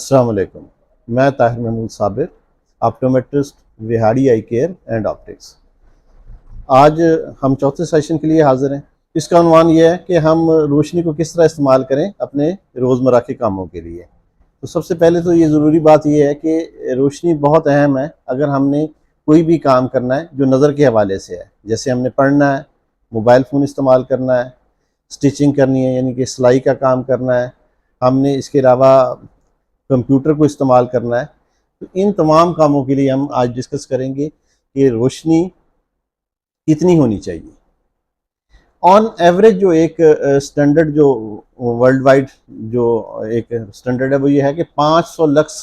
अस्सलाम वालेकुम। मैं Tahir Mahmood Sabir, optometrist, Vehari eye care and optics. आज हम चौथे सेशन के लिए हाज़िर हैं। इसका उन्वान ये है कि हम रोशनी को किस तरह इस्तेमाल करें अपने रोज़मर्रा के कामों के लिए। तो सबसे पहले तो ये ज़रूरी बात ये है कि रोशनी बहुत अहम है अगर हमने कोई भी काम करना है जो नज़र के हवाले से है। जैसे हमने पढ़ना है, मोबाइल फ़ोन इस्तेमाल करना है, स्टिचिंग करनी है यानी कि सिलाई का काम करना है, हमने इसके अलावा कंप्यूटर को इस्तेमाल करना है। तो इन तमाम कामों के लिए हम आज डिस्कस करेंगे कि रोशनी कितनी होनी चाहिए। ऑन एवरेज जो एक स्टैंडर्ड जो वर्ल्ड वाइड जो एक स्टैंडर्ड है वो ये है कि 500 लक्स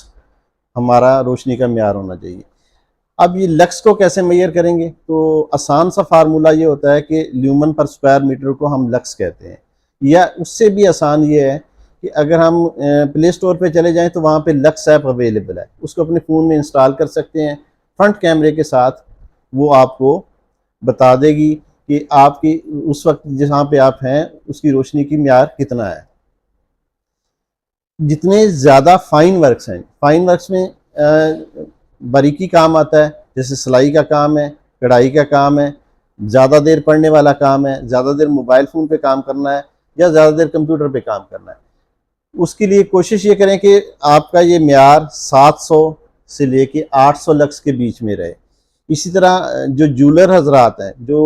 हमारा रोशनी का म्यार होना चाहिए। अब ये लक्स को कैसे मेजर करेंगे, तो आसान सा फार्मूला ये होता है कि ल्यूमन पर स्क्वायर मीटर को हम लक्स कहते हैं, या उससे भी आसान ये है कि अगर हम प्ले स्टोर पे चले जाएं तो वहाँ पे लक्स ऐप अवेलेबल है, उसको अपने फ़ोन में इंस्टॉल कर सकते हैं। फ्रंट कैमरे के साथ वो आपको बता देगी कि आपकी उस वक्त जहाँ पे आप हैं उसकी रोशनी की म्यार कितना है। जितने ज़्यादा फाइन वर्क्स हैं, फाइन वर्क्स में बारीकी काम आता है, जैसे सिलाई का काम है, कढ़ाई का काम है, ज़्यादा देर पढ़ने वाला काम है, ज़्यादा देर मोबाइल फ़ोन पे काम करना है या ज़्यादा देर कंप्यूटर पे काम करना है, उसके लिए कोशिश ये करें कि आपका ये म्यार 700 से लेके 800 लक्स के बीच में रहे। इसी तरह जो जूलर हजरात हैं जो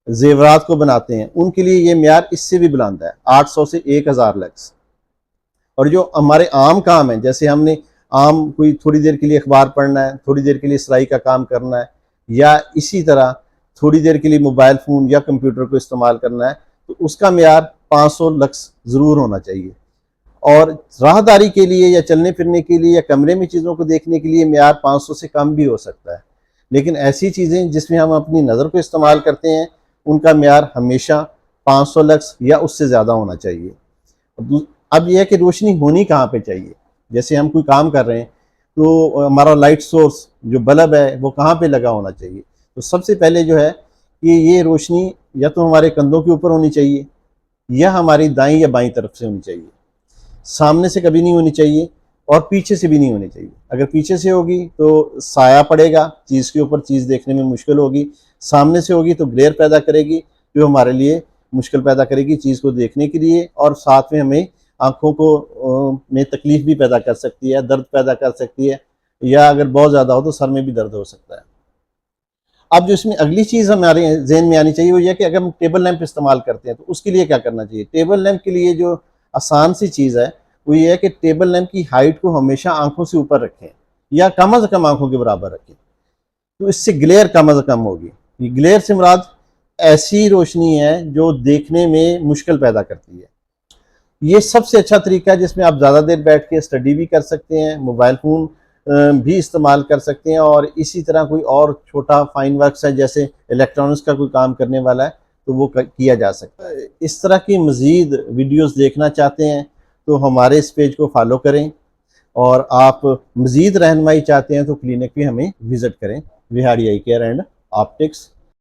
जेवरात को बनाते हैं उनके लिए ये म्यार इससे भी बुलंद है, 800 से 1000 लक्स। और जो हमारे आम काम है, जैसे हमने आम कोई थोड़ी देर के लिए अखबार पढ़ना है, थोड़ी देर के लिए सिलाई का काम करना है, या इसी तरह थोड़ी देर के लिए मोबाइल फ़ोन या कंप्यूटर को इस्तेमाल करना है, तो उसका म्यार 500 लक्स ज़रूर होना चाहिए। और राहदारी के लिए या चलने फिरने के लिए या कमरे में चीज़ों को देखने के लिए म्यार 500 से कम भी हो सकता है, लेकिन ऐसी चीज़ें जिसमें हम अपनी नज़र को इस्तेमाल करते हैं उनका म्यार हमेशा 500 लक्स या उससे ज़्यादा होना चाहिए। अब यह है कि रोशनी होनी कहाँ पे चाहिए। जैसे हम कोई काम कर रहे हैं तो हमारा लाइट सोर्स जो बल्ब है वो कहाँ पे लगा होना चाहिए। तो सबसे पहले जो है कि ये रोशनी या तो हमारे कंधों के ऊपर होनी चाहिए या हमारी दाईं या बाईं तरफ से होनी चाहिए, सामने से कभी नहीं होनी चाहिए और पीछे से भी नहीं होनी चाहिए। अगर पीछे से होगी तो साया पड़ेगा चीज़ के ऊपर, चीज़ देखने में मुश्किल होगी। सामने से होगी तो ग्लेयर पैदा करेगी जो हमारे लिए मुश्किल पैदा करेगी चीज़ को देखने के लिए, और साथ में हमें आँखों को में तकलीफ भी पैदा कर सकती है, दर्द पैदा कर सकती है, या अगर बहुत ज़्यादा हो तो सर में भी दर्द हो सकता है। अब जो इसमें अगली चीज़ हमारे जहन में आनी चाहिए वो यह कि अगर हम टेबल लैंप इस्तेमाल करते हैं तो उसके लिए क्या करना चाहिए। टेबल लैंप के लिए जो आसान सी चीज़ है वो ये है कि टेबल लैंप की हाइट को हमेशा आंखों से ऊपर रखें या कम अज़ कम आंखों के बराबर रखें, तो इससे ग्लेयर कम अज़ कम होगी। ये ग्लेयर से मुराद ऐसी रोशनी है जो देखने में मुश्किल पैदा करती है। ये सबसे अच्छा तरीका है जिसमें आप ज़्यादा देर बैठ के स्टडी भी कर सकते हैं, मोबाइल फ़ोन भी इस्तेमाल कर सकते हैं, और इसी तरह कोई और छोटा फाइन वर्क्स है जैसे इलेक्ट्रॉनिक्स का कोई काम करने वाला है तो वो किया जा सकता है। इस तरह की मज़ीद वीडियोस देखना चाहते हैं तो हमारे इस पेज को फॉलो करें, और आप मज़ीद रहनुमाई चाहते हैं तो क्लिनिक भी हमें विज़िट करें, Vehari eye care and optics.